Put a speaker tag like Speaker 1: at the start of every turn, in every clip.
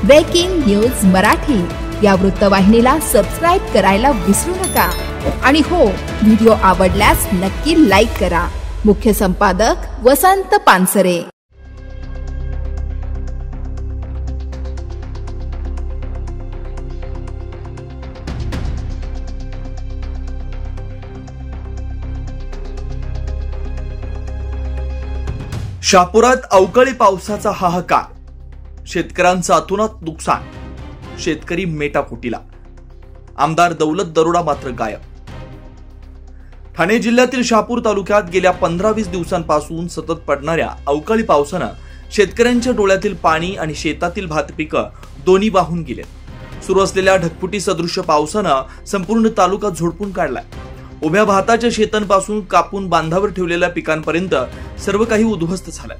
Speaker 1: Breaking news Marathi या वृत्तवाहिनीला subscribe करायला विसरू नका आणि हो, व्हिडिओ आवडल्यास नक्की लाईक करा। मुख्य संपादक वसंत पानसरे।
Speaker 2: शहापुरात अवकाळी पावसाचा हाहाकार, शेतकऱ्यांचं अतोनात नुकसान, शेतकरी मेटाकुटीला, आमदार दौलत दरोडा मात्र गायब। ठाणे जिल्ह्यातील शहापूर तालुक्यात गेल्या 15-20 दिवसांपासून सतत पडणाऱ्या अवकाळी पावसानं शेतकऱ्यांच्या डोळ्यातील पाणी आणि शेतातील भात पिकं दोन्ही वाहून गेले। सुरू असलेल्या ढगफुटी सदृश्य पावसानं संपूर्ण तालुका झोडपून काढलाय। उभ्या भाताच्या शेतांपासून कापून बांधावर ठेवलेल्या पिकांपर्यंत सर्व काही उद्ध्वस्त झालंय।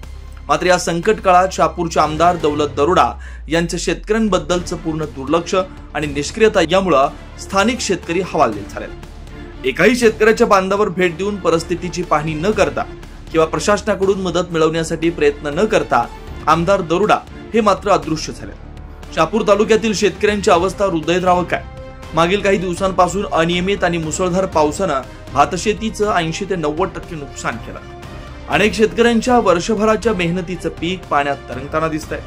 Speaker 2: मात्र या संकट काळात शहापूरचे आमदार दौलत दरोडा यांचं शेतकऱ्यांबद्दलचं पूर्ण दुर्लक्ष आणि निष्क्रियता यामुळे स्थानिक शेतकरी हवालदिल झाले। एकाही शेतकऱ्याच्या बांधावर भेट देऊन परिस्थितीची पाहणी न करता किंवा प्रशासनाकडून मदत मिळवण्यासाठी प्रयत्न न करता आमदार दरोडा हे मात्र अदृश्य झाले। शहापूर तालुक्यातील शेतकऱ्यांची अवस्था हृदयद्रावक आहे। मागील काही दिवसांपासून अनियमित आणि मुसळधार पावसानं भातशेतीचं 80 ते 90% नुकसान केलं। अनेक शेतकऱ्यांच्या वर्षभराच्या मेहनतीचं पीक पाण्यात तरंगताना दिसतंय।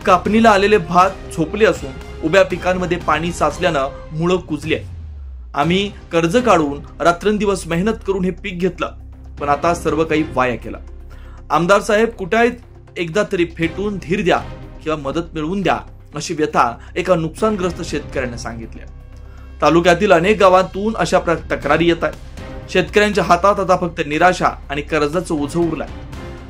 Speaker 2: कापणीला आलेले भात झोपले असून उभ्या पिकांमध्ये पाणी साचल्यानं मुळं कुजली आहेत। आम्ही कर्ज काढून रात्रंदिवस मेहनत करून हे पीक घेतलं, पण आता सर्व काही वाया केलं। आमदार साहेब कुठे आहेत? एकदा तरी भेटून धीर द्या किंवा मदत मिळवून द्या, अशी व्यथा एका नुकसानग्रस्त शेतकऱ्याने सांगितली। तालुक्यातील अनेक गावांतून अशा तक्रारी येत आहेत। शेतकऱ्यांच्या हातात आता फक्त निराशा आणि कर्जाचं ओझं उरलंय।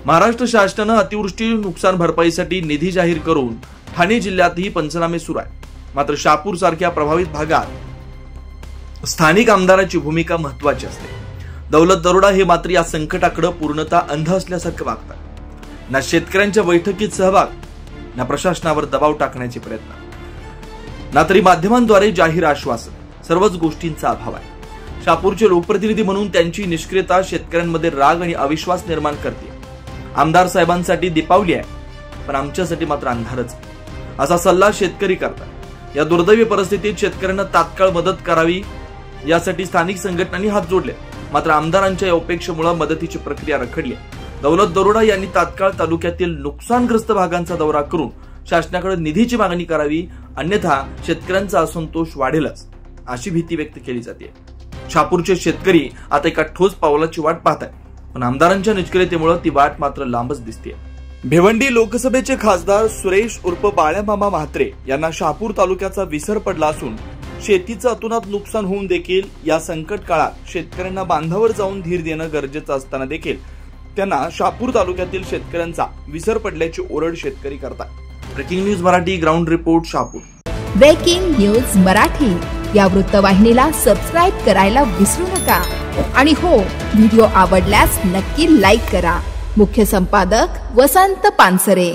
Speaker 2: महाराष्ट्र शासनानं अतिवृष्टी नुकसान भरपाईसाठी निधी जाहीर करून ठाणे जिल्ह्यातही पंचनामे सुरू आहेत। मात्र शहापूर सारख्या प्रभावित भागात स्थानिक आमदाराची भूमिका महत्वाची असते। दौलत दरोडा हे मात्र या संकटाकडे पूर्णतः अंध असल्यासारखं वागतात। ना शेतकऱ्यांच्या बैठकीत सहभाग, ना प्रशासनावर दबाव टाकण्याचे प्रयत्न, ना तरी माध्यमांद्वारे जाहीर आश्वासन, सर्वच गोष्टींचा अभाव आहे। शहापूरचे लोकप्रतिनिधी म्हणून त्यांची निष्क्रियता शेतकऱ्यांमध्ये राग आणि अविश्वास निर्माण करते। आमदार साहेबांसाठी दीपावली आहे, पण आमच्यासाठी मात्र अंधारच, असा सल्ला शेतकरी करतात। या दुर्दैवी परिस्थितीत शेतकऱ्यांना तात्काळ मदत करावी यासाठी स्थानिक संघटनांनी हात जोडले। मात्र आमदारांच्या या उपेक्षेमुळे मदतीची प्रक्रिया रखडली आहे। दौलत दरोडा यांनी तात्काळ तालुक्यातील नुकसानग्रस्त भागांचा दौरा करून शासनाकडे निधीची मागणी करावी, अन्यथा शेतकऱ्यांचा असंतोष वाढेलच, अशी भीती व्यक्त केली जाते। शहापूरचे शेतकरी आता एका ठोस पावलाची वाट पाहत आहेत, पण आमदारांच्या निष्क्रियतेमुळे ती वाट मात्र लांबच दिसते। भिवंडी लोकसभेचे खासदार सुरेश उर्फ बाळ्यामामा म्हात्रे यांना शहापूर तालुक्याचा विसर पडला असून शेतीचं अतोनात नुकसान होऊन देखील या संकट काळात शेतकऱ्यांना बांधावर जाऊन धीर देणं गरजेचं असताना देखील त्यांना शहापूर तालुक्यातील शेतकऱ्यांचा विसर पडल्याची ओरड शेतकरी करतात। Breaking news Marathi ground report Shahapur.
Speaker 1: Breaking news Marathi या वृत्तवाहिनीला सबस्क्राइब करायला विसरू नका आणि हो, व्हिडिओ आवडल्यास नक्की लाईक करा। मुख्य संपादक वसंत पानसरे।